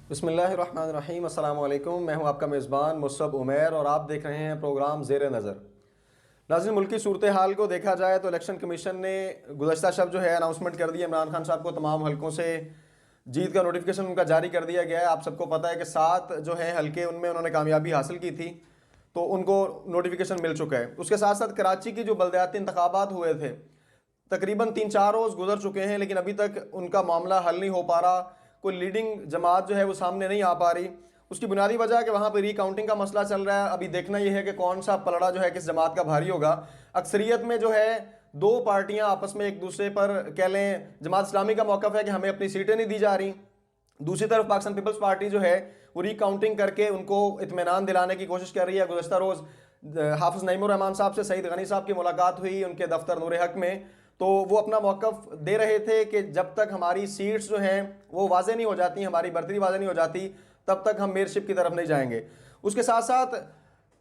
बिस्मिल्लाहिर्रहमानिर्रहीम, अस्सलाम वालेकुम। मैं हूं आपका मेज़बान मुसअब उमैर और आप देख रहे हैं प्रोग्राम ज़ेर नज़र। नाज़रीन, मुल्क की सूरत हाल को देखा जाए तो इलेक्शन कमीशन ने गुज़श्ता शब जो है अनाउंसमेंट कर दी है इमरान खान साहब को तमाम हलकों से जीत का नोटिफिकेशन उनका जारी कर दिया गया है। आप सबको पता है कि 7 जो है हलके उनमें उन्होंने कामयाबी हासिल की थी, तो उनको नोटिफिकेशन मिल चुका है। उसके साथ साथ कराची की जो बलदियाती इंतखाबात हुए थे, तकरीबन 3-4 रोज़ गुजर चुके हैं, लेकिन अभी तक उनका मामला हल नहीं हो पा रहा। कोई लीडिंग जमात जो है वो सामने नहीं आ पा रही। उसकी बुनियादी वजह कि वहाँ पर रिकाउंटिंग का मसला चल रहा है। अभी देखना यह है कि कौन सा पलड़ा जो है किस जमात का भारी होगा। अक्सरियत में जो है दो पार्टियां आपस में एक दूसरे पर कह लें, जमात इस्लामी का मौक़िफ़ है कि हमें अपनी सीटें नहीं दी जा रही। दूसरी तरफ पाकिस्तान पीपल्स पार्टी जो है वो रिकाउंटिंग करके उनको इत्मीनान दिलाने की कोशिश कर रही है। गुज़श्ता रोज़ हाफिज़ नईमुर रहमान साहब से सईद गनी साहब की मुलाकात हुई उनके दफ्तर नूर हक में, तो वो अपना मौक़िफ़ दे रहे थे कि जब तक हमारी सीट्स जो हैं वो वाज़े नहीं हो जाती, हमारी बर्तरी वाज़े नहीं हो जाती, तब तक हम मेयरशिप की तरफ नहीं जाएंगे। उसके साथ साथ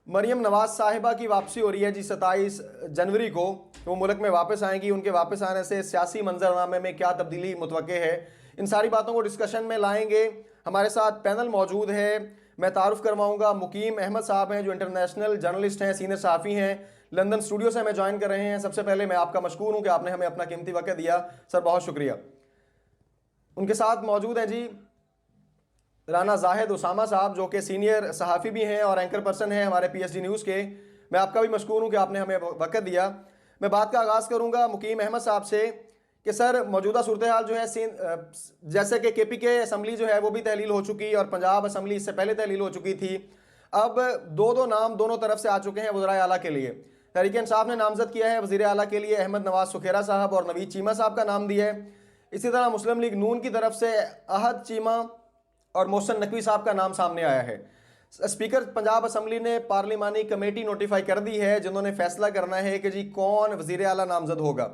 मरियम नवाज साहिबा की वापसी हो रही है जी 27 जनवरी को, वो मुल्क में वापस आएंगी। उनके वापस आने से सियासी मंजरनामे में क्या तब्दीली मुतवक्के है, इन सारी बातों को डिस्कशन में लाएंगे। हमारे साथ पैनल मौजूद है। मैं तारुफ करवाऊंगा, मुकीम अहमद साहब हैं जो इंटरनेशनल जर्नलिस्ट हैं, सीनियर सहाफ़ी हैं, लंदन स्टूडियो से हमें ज्वाइन कर रहे हैं। सबसे पहले मैं आपका मशकूर हूं कि आपने हमें अपना कीमती वक्त दिया, सर बहुत शुक्रिया। उनके साथ मौजूद हैं जी राना जाहिद उसामा साहब जो कि सीनियर सहाफ़ी भी हैं और एंकर पर्सन हैं हमारे पीएसडी न्यूज़ के। मैं आपका भी मशकूर हूँ कि आपने हमें वक्त दिया। मैं बात का आगाज़ करूँगा मुकीम अहमद साहब से कि सर मौजूदा सूरत हाल जो है जैसे कि KPK असम्बली जो है वो भी तहलील हो चुकी और पंजाब असम्बली इससे पहले तहलील हो चुकी थी। अब दो नाम दोनों तरफ से आ चुके हैं वज़ीर आला के लिए। तहरीक इंसाफ ने नामजद किया है वज़ीर आला के लिए अहमद नवाज सुखेरा साहब और नवीद चीमा साहब का नाम दिया है। इसी तरह मुस्लिम लीग नून की तरफ से अहद चीमा और मोहसन नकवी साहब का नाम सामने आया है। स्पीकर पंजाब असम्बली ने पार्लिमानी कमेटी नोटिफाई कर दी है जिन्होंने फैसला करना है कि जी कौन वज़ीर आला नामजद होगा।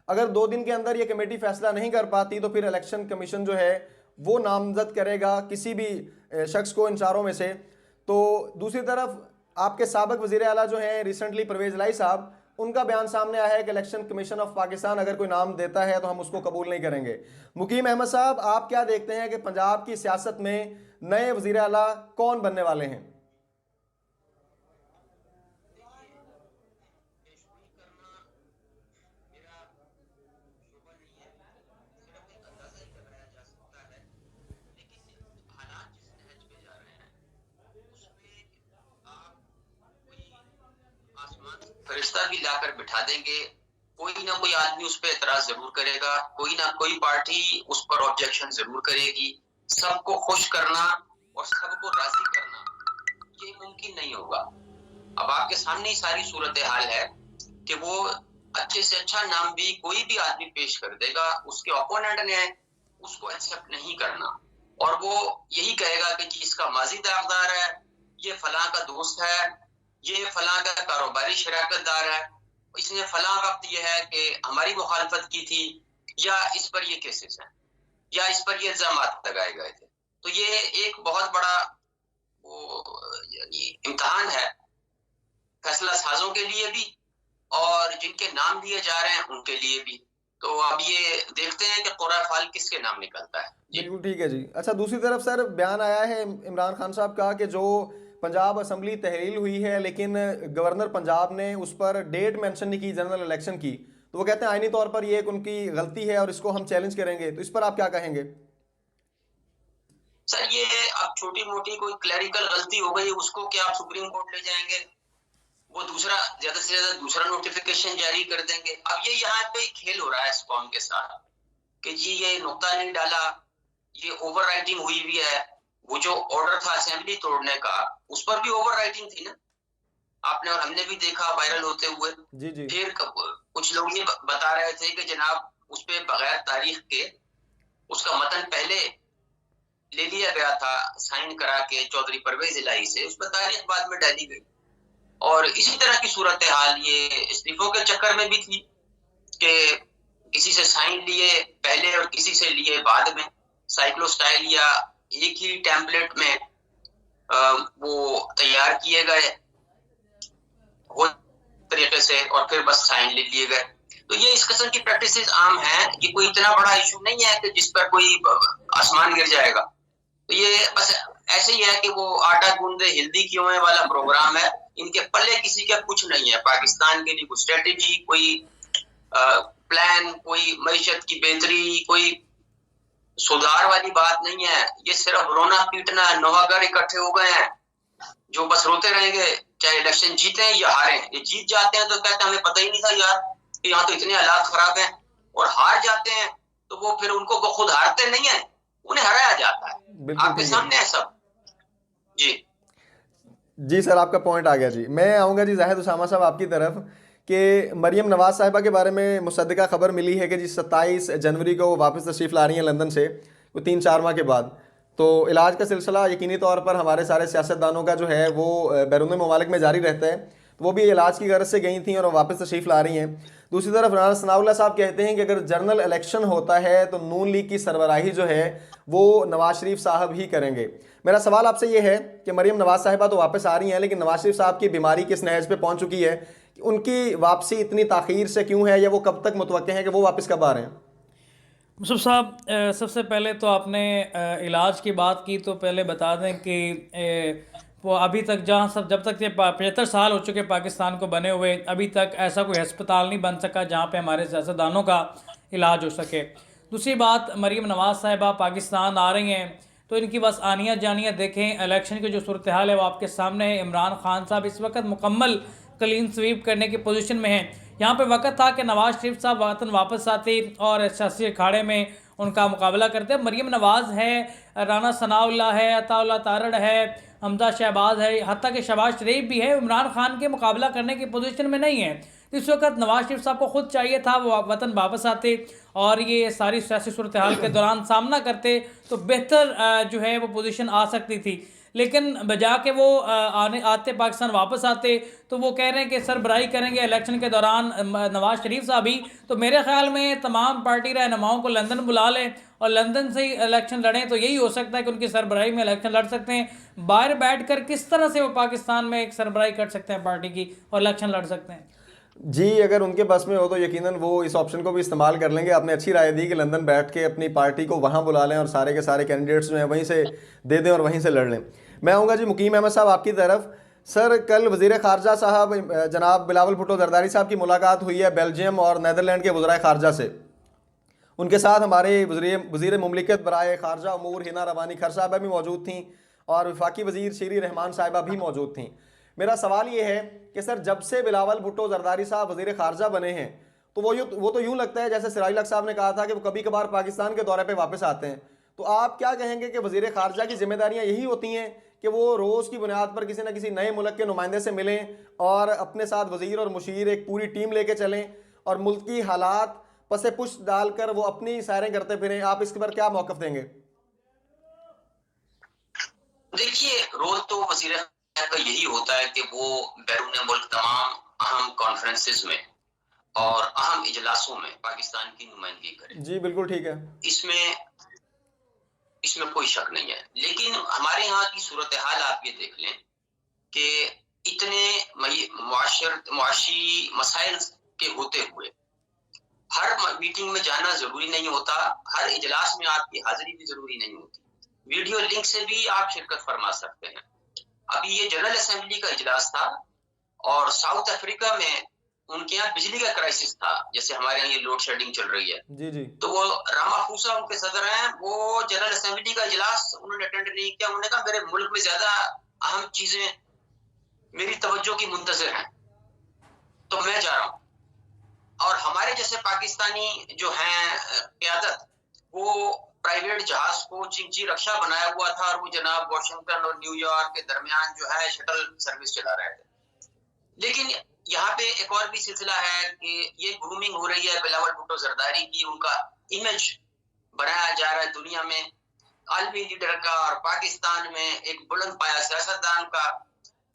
अगर 2 दिन के अंदर ये कमेटी फैसला नहीं कर पाती तो फिर इलेक्शन कमीशन जो है वो नामजद करेगा किसी भी शख्स को इन चारों में से। तो दूसरी तरफ आपके साबिक वज़ीर आला जो हैं रिसेंटली परवेज़ लाई साहब, उनका बयान सामने आया है कि इलेक्शन कमीशन ऑफ पाकिस्तान अगर कोई नाम देता है तो हम उसको कबूल नहीं करेंगे। मुकीम अहमद साहब, आप क्या देखते हैं कि पंजाब की सियासत में नए वज़ीर आला कौन बनने वाले हैं? फरिश्ता भी लाकर बिठा देंगे, कोई ना कोई आदमी उस पर एतराज जरूर करेगा, कोई ना कोई पार्टी उस पर ऑब्जेक्शन जरूर करेगी। सबको खुश करना और सबको राजी करना ये मुमकिन नहीं होगा। अब आपके सामने ही सारी सूरत हाल है कि वो अच्छे से अच्छा नाम भी कोई भी आदमी पेश कर देगा, उसके ओपोनेंट ने उसको एक्सेप्ट नहीं करना और वो यही कहेगा कि जी इसका माजी दागदार है, ये फलां का दोस्त है, ये फलां का कारोबारी शराकतदार है, इसने फलां वक्त ये है कि हमारी मुखालफत की थी, या इस पर ये केसेस हैं, या इस पर ये इल्जामात लगाए गए थे। तो ये एक बहुत बड़ा इम्तहान है फैसला साजों के लिए भी और जिनके नाम लिए जा रहे हैं उनके लिए भी। तो अब ये देखते हैं कि कुर्रा फाल किसके नाम निकलता है। बिल्कुल ठीक है जी। अच्छा, दूसरी तरफ सर बयान आया है इमरान खान साहब का कि जो पंजाब असम्बली तहलील हुई है लेकिन गवर्नर पंजाब ने उस पर डेट मेंशन नहीं की जनरल इलेक्शन की, तो वो कहते हैं आईनी तौर पर ये एक उनकी गलती है और इसको हम चैलेंज करेंगे। तो इस पर आप क्या कहेंगे? सर ये अब छोटी मोटी कोई क्लरिकल गलती हो गई उसको क्या आप सुप्रीम कोर्ट ले जाएंगे, वो दूसरा ज्यादा से ज्यादा दूसरा नोटिफिकेशन जारी कर देंगे। अब ये यहाँ पे खेल हो रहा है इस कौम के साथ कि जी ये नुक्ता नहीं डाला, ये ओवर राइटिंग हुई भी है। वो जो ऑर्डर था असेंबली तोड़ने का उस पर भी ओवर राइटिंग थी ना, आपने और हमने भी देखा वायरल होते हुए। जी जी। फिर कुछ लोग ये बता रहे थे कि जनाब उस पर बगैर तारीख के उसका मतन पहले ले लिया गया था साइन करा के चौधरी परवेज इलाही से, उस पर तारीख बाद में डाली गई। और इसी तरह की सूरत हाल ये इस्तीफों के चक्कर में भी थी कि किसी से साइन लिए पहले और किसी से लिए बाद में, साइक्लो स्टाइल या एक ही टेम्पलेट में वो तैयार किए गए वो तरीके से और फिर बस साइन ले लिए गए। तो ये इस किस्म की प्रैक्टिसेस आम है, ये कोई इतना बड़ा इशू नहीं है कि जिस पर कोई आसमान गिर जाएगा। तो ये बस ऐसे ही है कि वो आटा गूंदे हिल्दी क्यों है वाला प्रोग्राम है। इनके पल्ले किसी का कुछ नहीं है। पाकिस्तान के लिए कोई स्ट्रेटेजी, कोई प्लान, कोई मईशत की बेहतरी, कोई सुधार वाली बात नहीं है। ये सिर्फ रोना पीटना, नौहागर इकट्ठे हो गए हैं जो बस रोते रहेंगे, चाहे इलेक्शन जीते या हारे। ये जीत जाते हैं तो कहते हैं हमें पता ही नहीं था यार कि यहाँ तो इतने हालात खराब हैं, और हार जाते हैं तो वो फिर उनको खुद हारते नहीं है, उन्हें हराया जाता है। बिल्कुल आपके ठीक है सामने है सब। जी जी सर, आपका पॉइंट आ गया जी। मैं आऊँगा जी जाहिद उसामा साहब आपकी तरफ कि मरियम नवाज़ साहिबा के बारे में मुसद्दका खबर मिली है कि जी 27 जनवरी को वो वापस तशरीफ़ ला रही हैं लंदन से, वो 3-4 माह के बाद। तो इलाज का सिलसिला यकीनी तौर पर हमारे सारे सियासतदानों का जो है वो बैरून ममालिक में जारी रहता है, तो वो भी इलाज की गर्ज से गई थी और वापस तशरीफ़ ला रही हैं। दूसरी तरफ राना सनाउल्लाह साहब कहते हैं कि अगर जनरल इलेक्शन होता है तो नून लीग की सरबराही जो है वो नवाज शरीफ साहब ही करेंगे। मेरा सवाल आपसे ये है कि मरियम नवाज साहिबा तो वापस आ रही हैं, लेकिन नवाज शरीफ साहब की बीमारी किस नहज पे पहुंच चुकी है कि उनकी वापसी इतनी ताख़ीर से क्यों है, या वो कब तक मुतवक्के हैं कि वो वापस कब आ रहे हैं? मुसफ़ साहब, सबसे पहले तो आपने इलाज की बात की, तो पहले बता दें कि वो अभी तक जब तक ये 75 साल हो चुके पाकिस्तान को बने हुए, अभी तक ऐसा कोई अस्पताल नहीं बन सका जहाँ पे हमारे सियासतदानों का इलाज हो सके। दूसरी बात, मरीम नवाज़ साहिबा पाकिस्तान आ रही हैं तो इनकी बस आनियाँ जानियाँ देखें। इलेक्शन की जो सूरत हाल है वो आपके सामने है। इमरान खान साहब इस वक्त मुकम्मल क्लीन स्वीप करने की पोजीशन में हैं। यहाँ पे वक्त था कि नवाज़ शरीफ साहब वतन वापस आते और सियासी अखाड़े में उनका मुकाबला करते। मरीम नवाज़ है, राना सनाउल्लाह है, अताउल्लाह तारड़ है, हमजा शहबाज है, हत्ता कि शहबाज शरीफ भी है, इमरान खान के मुकाबला करने की पोजीशन में नहीं है। इस वक्त नवाज शरीफ साहब को खुद चाहिए था वो वतन वापस आते और ये सारी सियासी सूरत हाल के दौरान सामना करते तो बेहतर जो है वो पोजीशन आ सकती थी। लेकिन बजा के वो आते पाकिस्तान वापस आते तो वो कह रहे हैं कि सरबराही करेंगे इलेक्शन के दौरान नवाज शरीफ साहब ही। तो मेरे ख्याल में तमाम पार्टी रहनुमाओं को लंदन बुला लें और लंदन से ही इलेक्शन लड़ें तो यही हो सकता है कि उनकी सरबराही में इलेक्शन लड़ सकते हैं। बाहर बैठ कर किस तरह से वो पाकिस्तान में एक सरबराही कर सकते हैं पार्टी की और इलेक्शन लड़ सकते हैं? जी, अगर उनके बस में हो तो यकीनन वो इस ऑप्शन को भी इस्तेमाल कर लेंगे। आपने अच्छी राय दी कि लंदन बैठ के अपनी पार्टी को वहाँ बुला लें और सारे के सारे कैंडिडेट्स जो हैं वहीं से दे दें और वहीं से लड़ लें। मैं आऊँगा जी मुकीम अहमद साहब आपकी तरफ। सर, कल वज़ीर ख़ारजा साहब जनाब बिलावल भुट्टो ज़रदारी साहब की मुलाकात हुई है बेल्जियम और नीदरलैंड के वज़राए ख़ारजा से। उनके साथ हमारे वज़ीर मुमलिकत बराए ख़ारजा उमूर हिना रवानी खर साहबा भी मौजूद थीं और वफाकी वज़ीर शीरी रहमान साहिबा भी मौजूद थीं। मेरा सवाल ये है कि सर, जब से बिलावल भुट्टो ज़रदारी साहब वज़ीर ख़ारजा बने हैं तो वो तो यूँ लगता है जैसे सिराज लक साहब ने कहा था कि वो कभी कभार पाकिस्तान के दौरे पे वापस आते हैं। तो आप क्या कहेंगे कि वज़ीर ख़ारजा की जिम्मेदारियाँ यही होती हैं कि वो रोज़ की बुनियाद पर किसी न किसी नए मुल्क के नुमाइंदे से मिलें और अपने साथ वज़ीर और मुशीर एक पूरी टीम लेके चलें और मुल्क की हालात पसे पुश डालकर वो अपनी सैरें करते फिरें? आप इसके पर क्या मौक़िफ़ देंगे? देखिए, रोल तो वज़ीर का यही होता है कि वो बैरून मुल्क तमाम अहम कॉन्फ्रेंसेस में और अहम इजलासों में पाकिस्तान की नुमाइंदगी करे। जी बिल्कुल ठीक है। इसमें कोई शक नहीं है। लेकिन हमारे यहाँ की सूरत हाल आप ये देख लें कि इतने मुआशी मसाइल के होते हुए हर मीटिंग में जाना जरूरी नहीं होता, हर इजलास में आपकी हाजिरी भी जरूरी नहीं होती, वीडियो लिंक से भी आप शिरकत फरमा सकते हैं। अभी ये जनरल असेंबली का इजलास था और साउथ अफ्रीका में उनके यहाँ बिजली का क्राइसिस था, जैसे हमारे यहाँ ये लोड शेडिंग चल रही है। जी जी। तो वो रामाफोसा उनके सदर हैं, वो जनरल असेंबली का इजलास उन्होंने अटेंड नहीं किया। उन्होंने कहा मेरे मुल्क में ज्यादा अहम चीजें मेरी तवज्जो की मुंतज़िर हैं तो मैं जा रहा हूँ। और हमारे जैसे पाकिस्तानी जो हैं क़यादत, वो प्राइवेट जहाज को चिंची रक्षा बनाया हुआ था और वो जनाब वाशिंगटन और न्यूयॉर्क के दरमियान जो है शटल सर्विस चला रहे थे। लेकिन यहाँ पे एक और भी सिलसिला है कि ये ग्रूमिंग हो रही है बिलावल भुट्टो ज़रदारी की, उनका इमेज बनाया जा रहा है दुनिया में आलमी लीडर का और पाकिस्तान में एक बुलंद पाया सियासतदान का,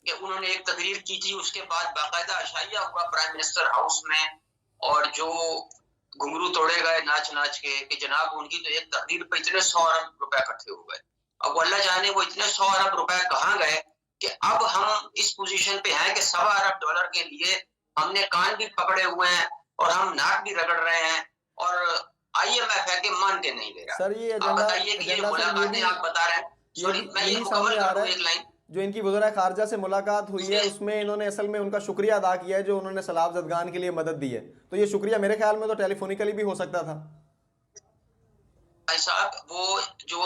कि उन्होंने एक तकरीर की थी, उसके बाद बाकायदा अशाइया हुआ प्राइम मिनिस्टर हाउस में और जो घुंघरू तोड़े गए नाच नाच के कि जनाब उनकी तो एक तकरीर पे इतने 100 अरब रुपए इकट्ठे हो गए। अब अल्लाह जाने वो इतने 100 अरब रुपए कहाँ गए कि अब हम इस पोजीशन पे हैं कि $1.25 अरब के लिए हमने कान भी पकड़े हुए हैं और हम नाक भी रगड़ रहे हैं और IMF है कि मान के नहीं ले रहा। सर, ये आप बताइए कि ये मुलाकातें आप बता रहे हैं सॉरी, मैं ये यही मुकम्मल सामने आ कर रहा दूं एक है लाइन। जो इनकी वज़ीर ख़ारजा से मुलाकात हुई है, उसने उसमें इन्होंने असल में उनका शुक्रिया अदा किया है जो उन्होंने सलाब जदगान के लिए मदद दी है। तो ये शुक्रिया मेरे ख्याल में तो टेलीफोनिकली भी हो सकता था। भाई साहब, वो जो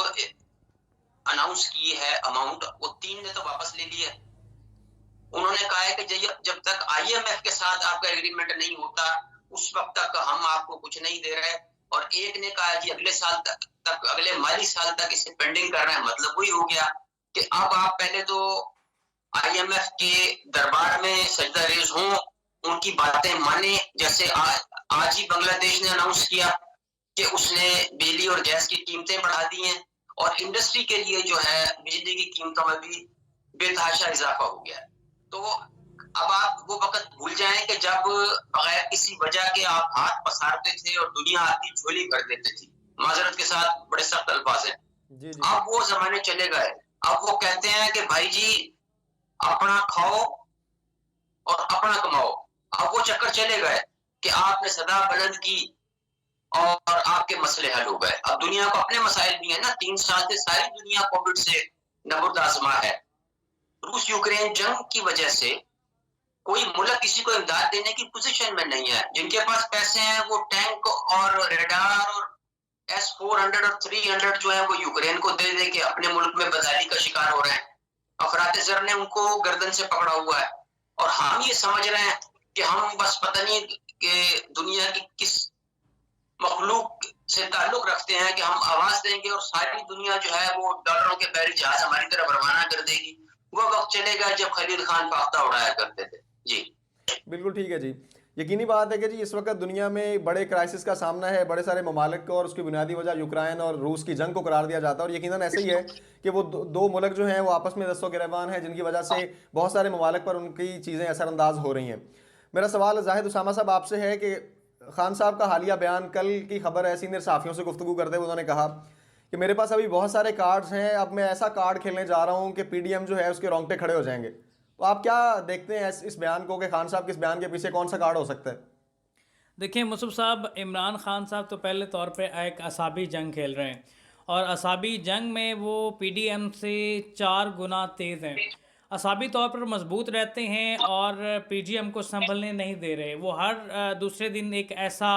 अनाउंस की है अमाउंट, वो 3 ने तो वापस ले ली है। उन्होंने कहा है कि जब तक IMF के साथ आपका एग्रीमेंट नहीं होता उस वक्त तक हम आपको कुछ नहीं दे रहे। और एक ने कहा जी अगले साल तक अगले माली साल तक इसे पेंडिंग कर रहे हैं। मतलब वही हो गया कि अब आप पहले तो IMF के दरबार में सजदा रेज हों, उनकी बातें माने। जैसे आज ही बांग्लादेश ने अनाउंस किया कि उसने बिजली और गैस की कीमतें बढ़ा दी हैं और इंडस्ट्री के लिए जो है बिजली की कीमतों में भी बेतहाशा इजाफा हो गया है। तो अब आप वो वक्त भूल जाएं कि जब बगैर किसी वजह के आप हाथ पसारते थे और दुनिया आपकी झोली भर देती थी। माजरत के साथ बड़े सख्त अल्फाज हैं। जी जी। अब वो जमाने चले गए। अब वो कहते हैं कि भाई जी अपना खाओ और अपना कमाओ। अब वो चक्कर चले गए कि आपने सदा बुलंद की और आपके मसले हल हो गए। अब दुनिया को अपने मसाइल भी है ना। 3 साल से सारी दुनिया कोविड से नबुर्दाजमा है। रूस यूक्रेन जंग की वजह से कोई मुल्क किसी को इमदाद देने की पोजीशन में नहीं है। जिनके पास पैसे हैं वो टैंक और रेडार और S-400 और 300 जो है वो यूक्रेन को दे दे के अपने मुल्क में बदहाली का शिकार हो रहे हैं। अफरात ज़र ने उनको गर्दन से पकड़ा हुआ है और हम ये समझ रहे हैं कि हम बस पता नहीं कि दुनिया की किस मखलूक से ताल्लुक रखते हैं कि हम आवाज देंगे और सारी दुनिया जो है वो डॉलरों के बैरी जहाज हमारी तरफ रवाना कर देगी। वो वक्त चलेगा जब खलील खान पाख्ता उड़ाया करते थे। जी बिल्कुल ठीक है जी। यकीनी बात है कि जी इस वक्त दुनिया में बड़े क्राइसिस का सामना है बड़े सारे ममालिक को, और उसकी बुनियादी वजह यूक्रेन और रूस की जंग को करार दिया जाता है। और यकीनन ऐसे ही है कि वो दो मुल्क जो हैं वो आपस में दस्तों गिरबान हैं, जिनकी वजह से बहुत सारे ममालिक पर उनकी चीज़ें असरअंदाज हो रही हैं। मेरा सवाल जाहिद उसामा साहब आपसे है कि खान साहब का हालिया बयान, कल की खबर है, सीनियर सहाफ़ियों से गुफ्तगू करते हुए उन्होंने कहा कि मेरे पास अभी बहुत सारे कार्ड्स हैं, अब मैं ऐसा कार्ड खेलने जा रहा हूँ कि PDM जो है उसके रोंगटे खड़े हो जाएंगे। तो आप क्या देखते हैं इस बयान को कि खान साहब के इस बयान के पीछे कौन सा कार्ड हो सकता है? देखिए मुसब साहब, इमरान खान साहब तो पहले तौर पे एक असाबी जंग खेल रहे हैं और असाबी जंग में वो PDM से 4 गुना तेज़ हैं। असाबी तौर पर मजबूत रहते हैं और PDM को संभलने नहीं दे रहे। वो हर दूसरे दिन एक ऐसा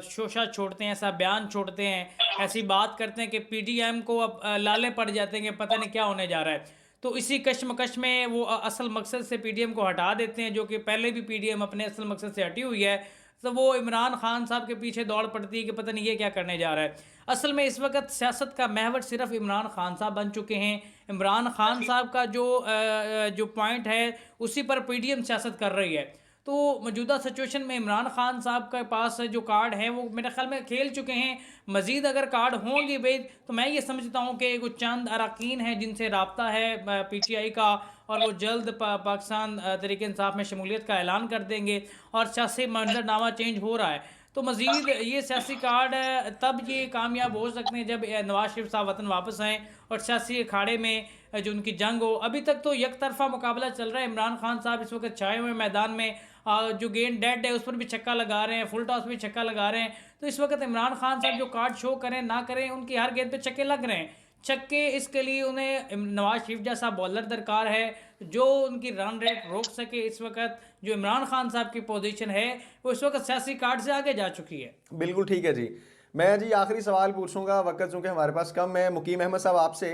शोशा छोड़ते हैं, ऐसा बयान छोड़ते हैं, ऐसी बात करते हैं कि PDM को अब लाले पड़ जाते हैं कि पता नहीं क्या होने जा रहा है। तो इसी कश्मकश में वो असल मकसद से PDM को हटा देते हैं, जो कि पहले भी PDM अपने असल मकसद से हटी हुई है। तो वो इमरान खान साहब के पीछे दौड़ पड़ती है कि पता नहीं ये क्या करने जा रहा है। असल में इस वक्त सियासत का महवर सिर्फ इमरान खान साहब बन चुके हैं। इमरान खान साहब का जो पॉइंट है उसी पर PDM सियासत कर रही है। तो मौजूदा सिचुएशन में इमरान खान साहब के पास जो कार्ड हैं वो मेरे ख्याल में खेल चुके हैं। मज़ीद अगर कार्ड होंगे भाई तो मैं ये समझता हूँ कि कुछ चंद अरकान हैं जिनसे रब्ता है PTI का, और वो जल्द पाकिस्तान तहरीक इंसाफ में शमूलियत का ऐलान कर देंगे और सियासी मंजरनामा चेंज हो रहा है। तो मज़ीद ये सियासी कार्ड तब ये कामयाब हो सकते हैं जब नवाज शरीफ साहब वतन वापस आएँ और सियासी अखाड़े में जो उनकी जंग हो। अभी तक तो एक तरफा मुकाबला चल रहा है। इमरान खान साहब इस वक्त छाए हुए मैदान में, जो गेंद डेड है उस पर भी छक्का लगा रहे हैं, फुल टॉस भी छक्का लगा रहे हैं। तो इस वक्त इमरान खान साहब जो कार्ड शो करें ना करें, उनकी हर गेंद पे छक्के लग रहे हैं। छक्के इसके लिए उन्हें नवाज शरीफ जैसा बॉलर दरकार है जो उनकी रन रेट रोक सके। इस वक्त जो इमरान खान साहब की पोजीशन है वो इस वक्त सियासी कार्ड से आगे जा चुकी है। बिल्कुल ठीक है जी। मैं जी आखिरी सवाल पूछूंगा, वक्त चूँकि हमारे पास कम है, मुकीम अहमद साहब आपसे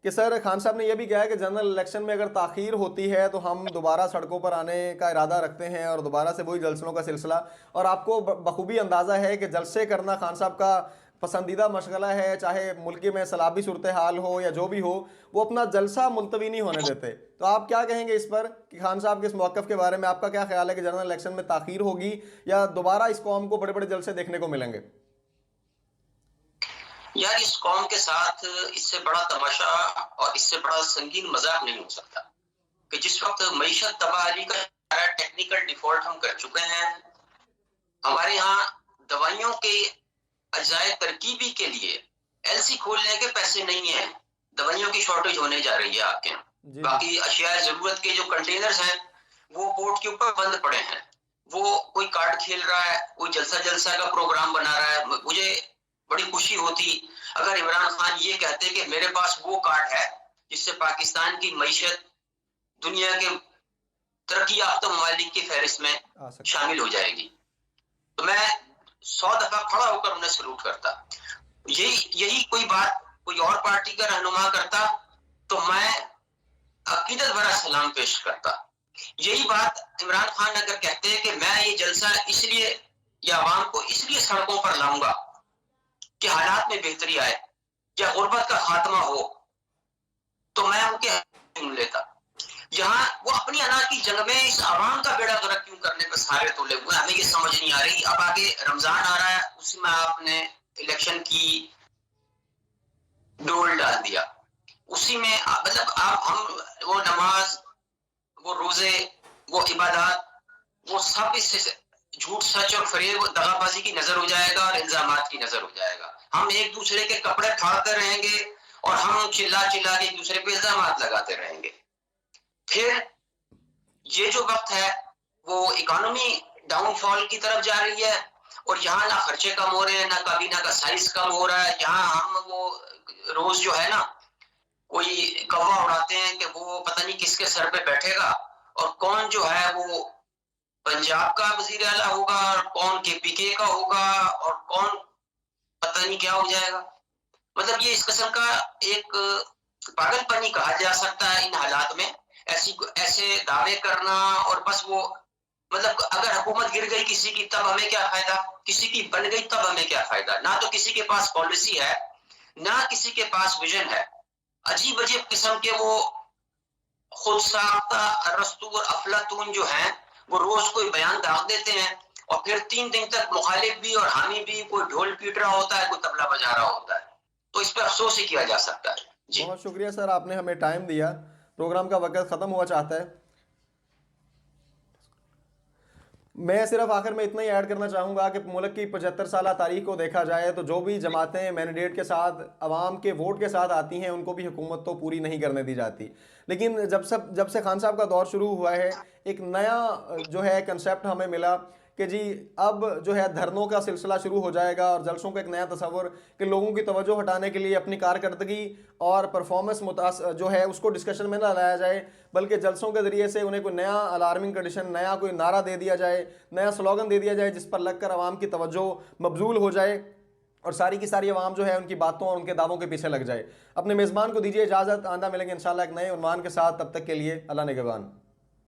कि सर खान साहब ने यह भी कहा है कि जनरल इलेक्शन में अगर ताख़ीर होती है तो हम दोबारा सड़कों पर आने का इरादा रखते हैं और दोबारा से वही जलसों का सिलसिला। और आपको बखूबी अंदाज़ा है कि जलसे करना खान साहब का पसंदीदा मशगला है, चाहे मुल्क में सलाबी सूरत हाल हो या जो भी हो, वो अपना जलसा मुलतवी नहीं होने देते। तो आप क्या कहेंगे इस पर कि खान साहब के इस मौक़िफ़ के बारे में? आपका क्या ख्याल है कि जनरल इलेक्शन में ताख़ीर होगी या दोबारा इस कौम को बड़े बड़े जलसे देखने को मिलेंगे? यार, इस कौम के साथ इससे बड़ा तमाशा और इससे बड़ा संगीन मजाक नहीं हो सकता कि जिस वक्त मईशत तबाही का टेक्निकल डिफॉल्ट हम कर चुके हैं। हमारे यहाँ दवाइयों के अजाए तरकीबी के लिए LC खोलने के पैसे नहीं है। दवाइयों की शॉर्टेज होने जा रही है आपके यहाँ। बाकी अशिया जरूरत के जो कंटेनर्स हैं वो पोर्ट के ऊपर बंद पड़े हैं। वो कोई कार्ड खेल रहा है, कोई जलसा का प्रोग्राम बना रहा है। मुझे बड़ी खुशी होती अगर इमरान खान ये कहते कि मेरे पास वो कार्ड है जिससे पाकिस्तान की मईशत दुनिया के तरक्की याफ्ता ममालिक की फहरिस्त में शामिल हो जाएगी, तो मैं 100 दफा खड़ा होकर उन्हें सलूट करता। यही कोई बात कोई और पार्टी का रहनुमा करता तो मैं अकीदत भरा सलाम पेश करता। यही बात इमरान खान अगर कहते हैं कि मैं ये जलसा इसलिए या आवाम को इसलिए सड़कों पर लाऊंगा कि हालात में बेहतरी आए या गुर्बत का खात्मा हो, तो मैं उनके चुन लेता। यहाँ वो अपनी अना की जंग में इस आवाम का बेड़ा गर्क क्यों करने पर सारे तुले हुए, हमें ये समझ नहीं आ रही। अब आगे रमजान आ रहा है, उसमें आपने इलेक्शन की डोल डाल दिया, उसी में मतलब आप हम वो नमाज, वो रोजे, वो इबादत, वो सब इससे झूठ सच और फरेब दगाबाजी की नजर हो जाएगा और इल्जामात की नजर हो जाएगा। हम एक दूसरे के कपड़े फाड़ते रहेंगे और हम चिल्ला चिल्ला के एक दूसरे पे इल्जामात लगाते रहेंगे। फिर ये जो वक्त है वो इकोनॉमी डाउनफॉल की तरफ जा रही है और यहाँ ना खर्चे कम हो रहे हैं, ना काबीना का साइज कम हो रहा है। यहाँ हम वो रोज जो है ना कोई कौवा उड़ाते हैं कि वो पता नहीं किसके सर पे बैठेगा और कौन जो है वो पंजाब का वजीर आला होगा और कौन केपीके का होगा और कौन पता नहीं क्या हो जाएगा। मतलब ये इस किस्म का एक पागलपनी कहा जा सकता है इन हालात में, ऐसे दावे करना और बस वो मतलब अगर हुकूमत गिर गई किसी की तब हमें क्या फायदा, किसी की बन गई तब हमें क्या फायदा। ना तो किसी के पास पॉलिसी है, ना किसी के पास विजन है। अजीब अजीब किस्म के वो खुद साख्ता अरस्तू और अफलातून जो हैं वो रोज कोई बयान दाग देते हैं और फिर 3 दिन तक मुखालिफ भी और हामी भी, कोई ढोल पीट रहा होता है, कोई तबला बजा रहा होता है। तो इस पर अफसोस ही किया जा सकता है। जी बहुत शुक्रिया सर, आपने हमें टाइम दिया। प्रोग्राम का वक्त ख़त्म हुआ चाहता है। मैं सिर्फ आखिर में इतना ही ऐड करना चाहूँगा कि मुल्क की 75 साला तारीख को देखा जाए तो जो भी जमातें मैंडेट के साथ अवाम के वोट के साथ आती हैं उनको भी हुकूमत तो पूरी नहीं करने दी जाती। लेकिन जब से खान साहब का दौर शुरू हुआ है एक नया जो है कंसेप्ट हमें मिला कि जी अब जो है धरनों का सिलसिला शुरू हो जाएगा और जलसों का एक नया तस्वर कि लोगों की तवज्जो हटाने के लिए अपनी कारकर्दगी और परफॉर्मेंस जो है उसको डिस्कशन में ना लाया जाए, बल्कि जलसों के ज़रिए से उन्हें कोई नया अलार्मिंग कंडीशन, नया कोई नारा दे दिया जाए, नया स्लोगन दे दिया जाए जिस पर लगकर आवाम की तवज्जो मबजूल हो जाए और सारी की सारी आवाम जो है उनकी बातों और उनके दावों के पीछे लग जाए। अपने मेज़बान को दीजिए इजाज़त, आंदा मिलेंगे इंशाल्लाह एक नए उन्वान के साथ। तब तक के लिए अल्लाह निगहबान।